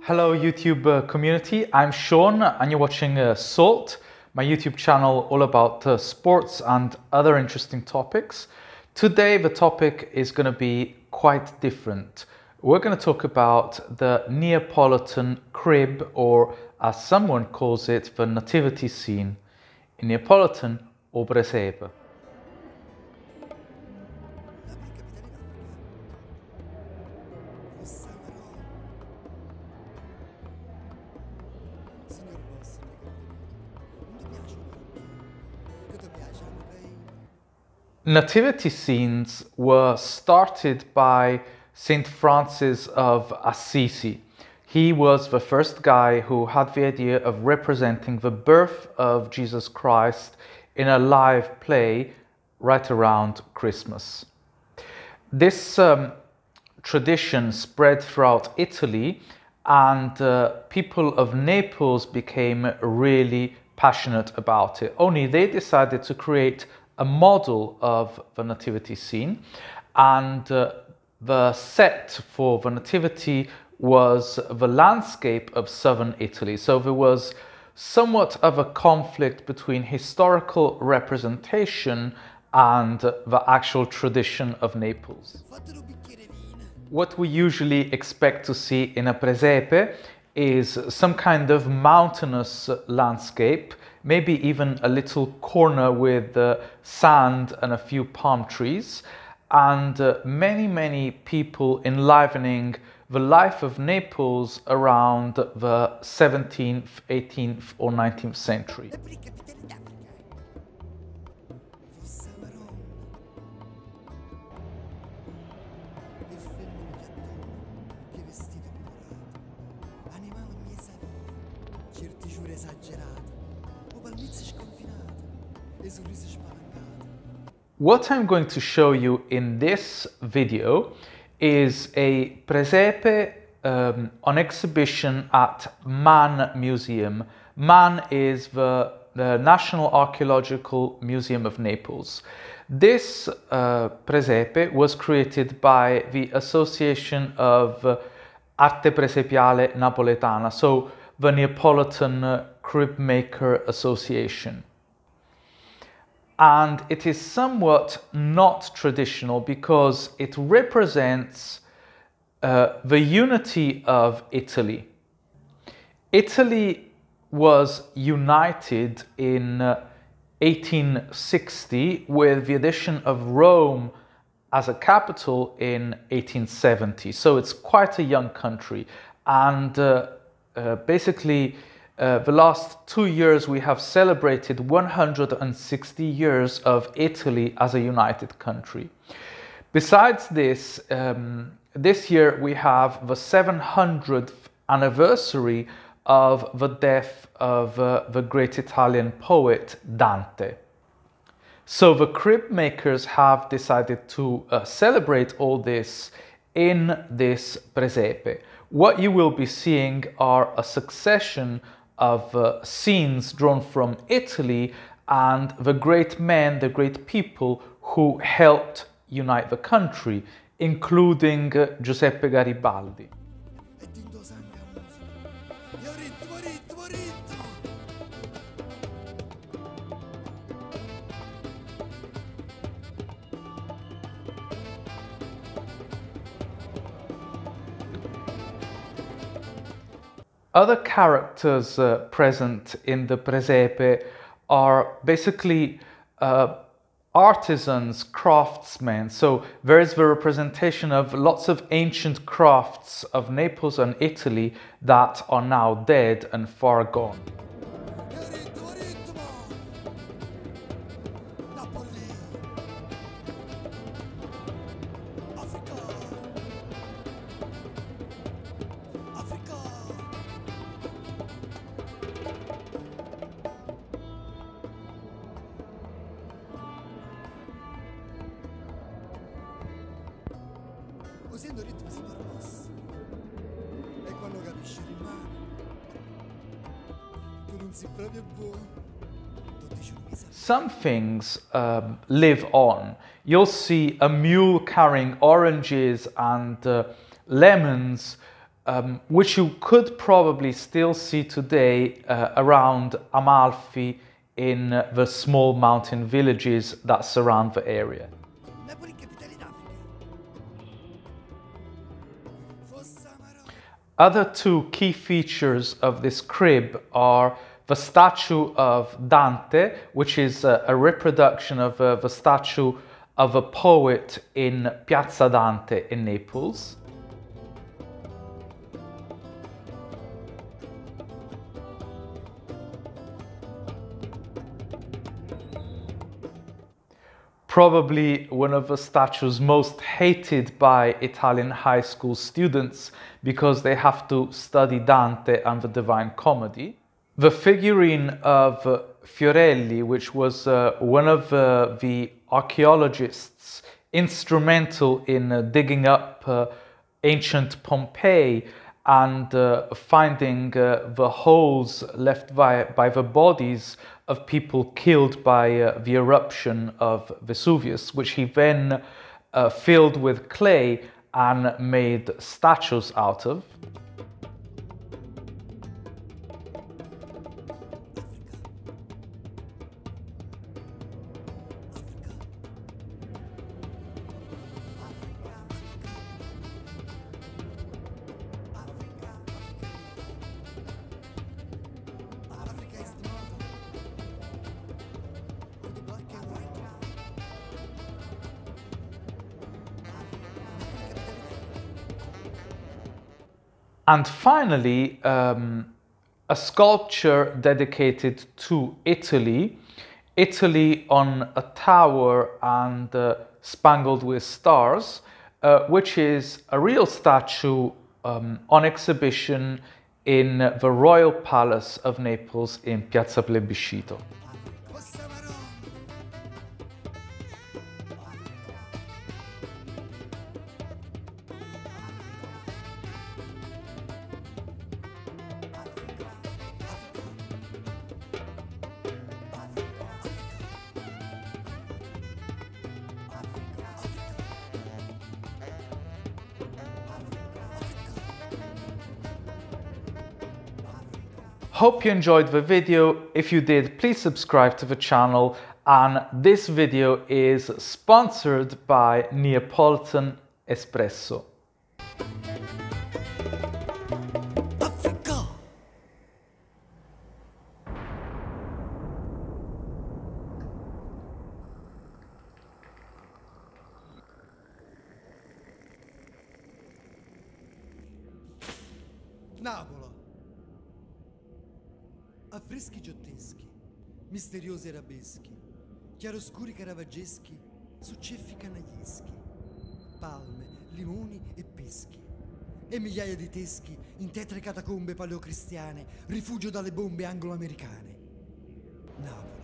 Hello YouTube community, I'm Sean and you're watching Salt, my YouTube channel all about sports and other interesting topics. Today the topic is going to be quite different. We're going to talk about the Neapolitan crib, or as someone calls it, the nativity scene. In Neapolitan, o Presepe. Nativity scenes were started by Saint Francis of Assisi. He was the first guy who had the idea of representing the birth of Jesus Christ in a live play right around Christmas. This tradition spread throughout Italy, and people of Naples became really passionate about it. Only they decided to create a model of the nativity scene, and the set for the nativity was the landscape of southern Italy. So there was somewhat of a conflict between historical representation and the actual tradition of Naples. What we usually expect to see in a presepe is some kind of mountainous landscape, maybe even a little corner with sand and a few palm trees, and many people enlivening the life of Naples around the 17th, 18th or 19th century. What I'm going to show you in this video is a presepe on exhibition at Mann Museum. Mann is the National Archaeological Museum of Naples. This presepe was created by the Association of Arte Presepiale Napoletana, so the Neapolitan Crib Maker Association. And it is somewhat not traditional because it represents the unity of Italy. Italy was united in 1860 with the addition of Rome as a capital in 1870. So it's quite a young country. And basically, the last 2 years we have celebrated 160 years of Italy as a united country. Besides this, this year we have the 700th anniversary of the death of the great Italian poet Dante. So the crib makers have decided to celebrate all this in this presepe. What you will be seeing are a succession of scenes drawn from Italy and the great men, the great people who helped unite the country, including Giuseppe Garibaldi. Other characters present in the presepe are basically artisans, craftsmen. So there is the representation of lots of ancient crafts of Naples and Italy that are now dead and far gone. Così il ritmo si permassa. E quando capisci rimane, tu non sei proprio buono. Some things live on. You'll see a mule carrying oranges and lemons which you could probably still see today around Amalfi in the small mountain villages that surround the area. Napoli, capitale d'Africa. Fossa Marò. Other two key features of this crib are the statue of Dante, which is a reproduction of the statue of a poet in Piazza Dante in Naples. Probably one of the statues most hated by Italian high school students because they have to study Dante and the Divine Comedy. The figurine of Fiorelli, which was one of the archaeologists instrumental in digging up ancient Pompeii and finding the holes left by the bodies of people killed by the eruption of Vesuvius, which he then filled with clay and made statues out of. Africa is the motto. With the black and white. Napoli, capitale d'Africa. And finally, a sculpture dedicated to Italy, Italy on a tower and spangled with stars, which is a real statue on exhibition in the Royal Palace of Naples in Piazza Plebiscito. Fossa Marò. Hope you enjoyed the video. If you did, please subscribe to the channel. And this video is sponsored by Neapolitan Espresso. Africa. Napoli. Affreschi giotteschi, misteriosi arabeschi, chiaroscuri caravaggeschi su ceffi canaglieschi, palme, limoni e peschi, e migliaia di teschi in tetre catacombe paleocristiane, rifugio dalle bombe anglo-americane. Napoli.